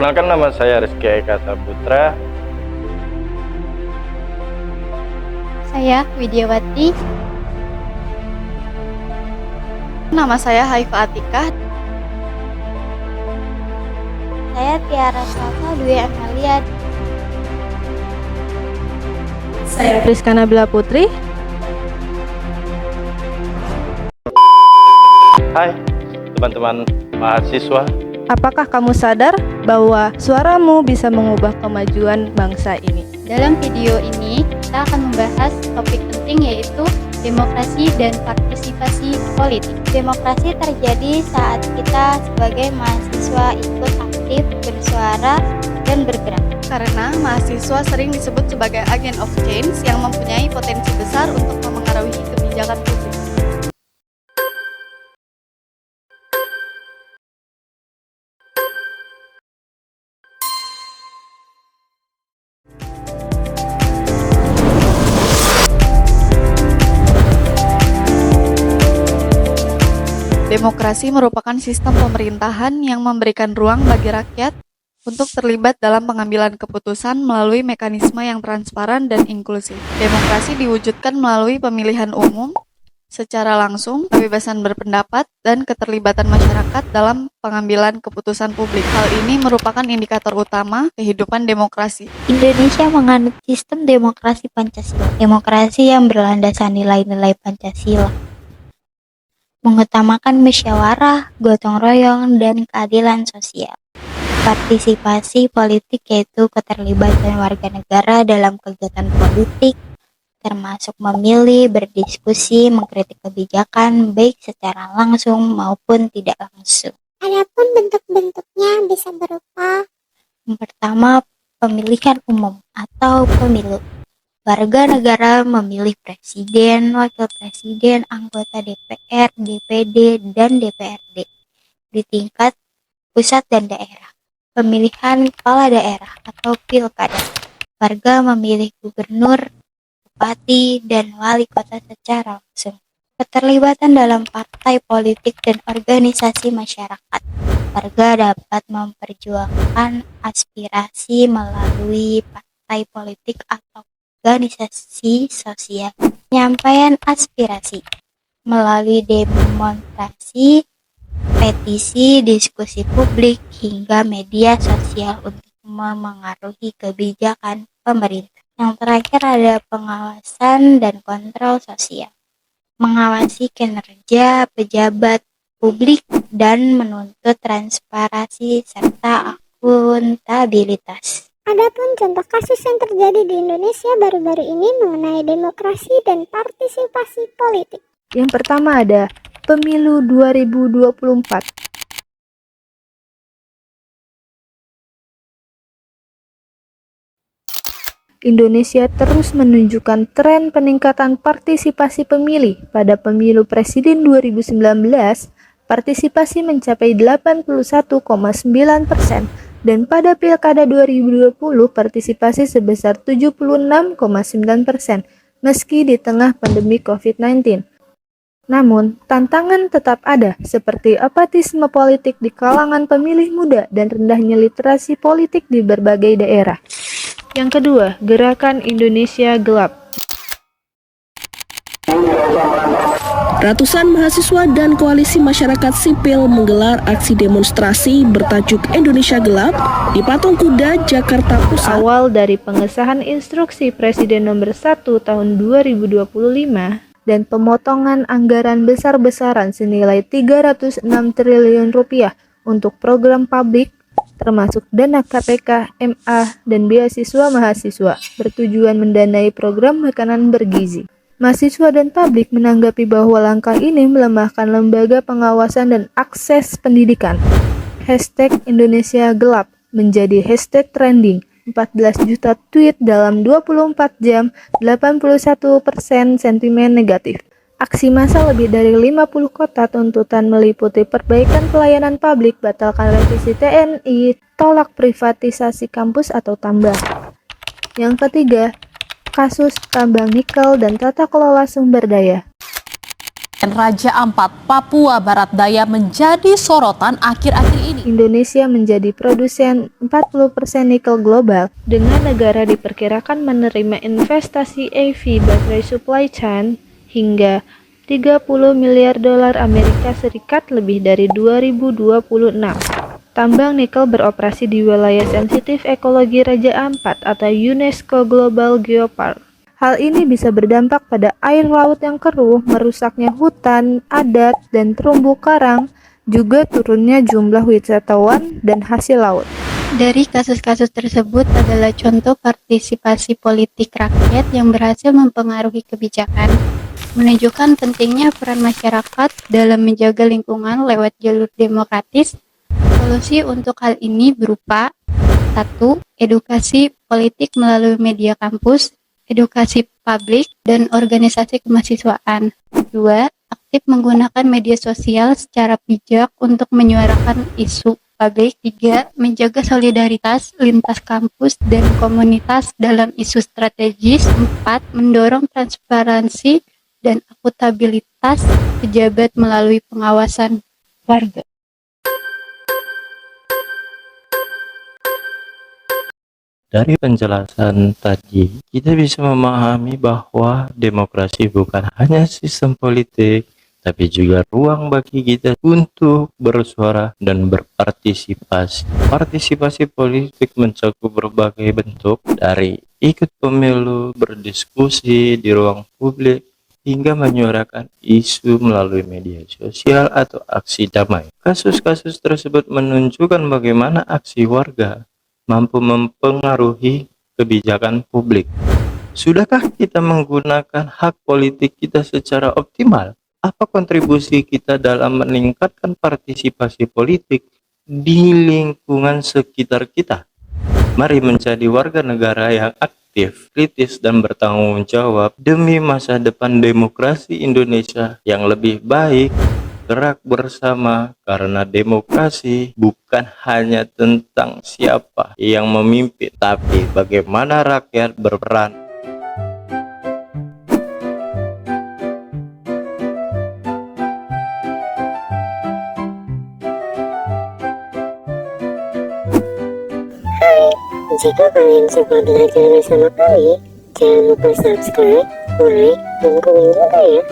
Perkenalkan, nama saya Rizky Eka Saputra. Saya Widiawati. Nama saya Haifa Atikah. Saya Tiara Salsa Dwi Amelia. Saya Priska Nabila Putri. Hai teman-teman mahasiswa. Apakah kamu sadar bahwa suaramu bisa mengubah kemajuan bangsa ini? Dalam video ini, kita akan membahas topik penting yaitu demokrasi dan partisipasi politik. Demokrasi terjadi saat kita sebagai mahasiswa ikut aktif bersuara dan bergerak. Karena mahasiswa sering disebut sebagai agent of change yang mempunyai potensi besar untuk memengaruhi kebijakan publik. Demokrasi merupakan sistem pemerintahan yang memberikan ruang bagi rakyat untuk terlibat dalam pengambilan keputusan melalui mekanisme yang transparan dan inklusif. Demokrasi diwujudkan melalui pemilihan umum secara langsung, kebebasan berpendapat, dan keterlibatan masyarakat dalam pengambilan keputusan publik. Hal ini merupakan indikator utama kehidupan demokrasi. Indonesia menganut sistem demokrasi Pancasila. Demokrasi yang berlandaskan nilai-nilai Pancasila, mengutamakan musyawarah, gotong royong, dan keadilan sosial. Partisipasi politik yaitu keterlibatan warga negara dalam kegiatan politik, termasuk memilih, berdiskusi, mengkritik kebijakan, baik secara langsung maupun tidak langsung. Adapun bentuk-bentuknya bisa berupa: yang pertama, pemilihan umum atau pemilu. Warga negara memilih presiden, wakil presiden, anggota DPR, DPD, dan DPRD di tingkat pusat dan daerah. Pemilihan kepala daerah atau pilkada. Warga memilih gubernur, bupati, dan wali kota secara langsung. Keterlibatan dalam partai politik dan organisasi masyarakat. Warga dapat memperjuangkan aspirasi melalui partai politik atau organisasi sosial. Penyampaian aspirasi melalui demonstrasi, petisi, diskusi publik, hingga media sosial untuk memengaruhi kebijakan pemerintah. Yang terakhir ada pengawasan dan kontrol sosial. Mengawasi kinerja pejabat publik dan menuntut transparansi serta akuntabilitas. Adapun contoh kasus yang terjadi di Indonesia baru-baru ini mengenai demokrasi dan partisipasi politik. Yang pertama ada Pemilu 2024. Indonesia terus menunjukkan tren peningkatan partisipasi pemilih. Pada pemilu presiden 2019, partisipasi mencapai 81,9%, dan pada pilkada 2020 partisipasi sebesar 76,9%, meski di tengah pandemi COVID-19. Namun, tantangan tetap ada, seperti apatisme politik di kalangan pemilih muda dan rendahnya literasi politik di berbagai daerah. Yang kedua, Gerakan Indonesia Gelap. Ratusan mahasiswa dan koalisi masyarakat sipil menggelar aksi demonstrasi bertajuk Indonesia Gelap di Patung Kuda, Jakarta Pusat. Awal dari pengesahan instruksi Presiden nomor 1 tahun 2025 dan pemotongan anggaran besar-besaran senilai 306 triliun rupiah untuk program publik, termasuk dana KPK, MA, dan beasiswa mahasiswa, bertujuan mendanai program makanan bergizi. Mahasiswa dan publik menanggapi bahwa langkah ini melemahkan lembaga pengawasan dan akses pendidikan. Hashtag Indonesia Gelap menjadi hashtag trending. 14 juta tweet dalam 24 jam, 81% sentimen negatif. Aksi massa lebih dari 50 kota, tuntutan meliputi perbaikan pelayanan publik, batalkan revisi TNI, tolak privatisasi kampus atau tambang. Yang ketiga, kasus tambang nikel dan tata kelola sumber daya. Kabupaten Raja Ampat, Papua Barat Daya menjadi sorotan akhir-akhir ini. Indonesia menjadi produsen 40% nikel global, dengan negara diperkirakan menerima investasi EV baterai supply chain hingga 30 miliar dolar Amerika Serikat lebih dari 2026. Tambang nikel beroperasi di wilayah sensitif ekologi Raja Ampat atau UNESCO Global Geopark. Hal ini bisa berdampak pada air laut yang keruh, merusaknya hutan, adat, dan terumbu karang, juga turunnya jumlah wisatawan dan hasil laut. Dari kasus-kasus tersebut adalah contoh partisipasi politik rakyat yang berhasil mempengaruhi kebijakan, menunjukkan pentingnya peran masyarakat dalam menjaga lingkungan lewat jalur demokratis. Solusi untuk hal ini berupa 1. Edukasi politik melalui media kampus, edukasi publik, dan organisasi kemahasiswaan. 2. Aktif menggunakan media sosial secara bijak untuk menyuarakan isu publik. 3. Menjaga solidaritas lintas kampus dan komunitas dalam isu strategis. 4. Mendorong transparansi dan akuntabilitas pejabat melalui pengawasan warga. Dari penjelasan tadi, kita bisa memahami bahwa demokrasi bukan hanya sistem politik, tapi juga ruang bagi kita untuk bersuara dan berpartisipasi. Partisipasi politik mencakup berbagai bentuk, dari ikut pemilu, berdiskusi di ruang publik, hingga menyuarakan isu melalui media sosial atau aksi damai. Kasus-kasus tersebut menunjukkan bagaimana aksi warga mampu mempengaruhi kebijakan publik. Sudahkah kita menggunakan hak politik kita secara optimal? Apa kontribusi kita dalam meningkatkan partisipasi politik di lingkungan sekitar kita? Mari menjadi warga negara yang aktif, kritis, dan bertanggung jawab demi masa depan demokrasi Indonesia yang lebih baik. Gerak bersama, karena demokrasi bukan hanya tentang siapa yang memimpin, tapi bagaimana rakyat berperan. Hai, jika kalian suka belajar bersama kami, jangan lupa subscribe, like, dan komen juga ya.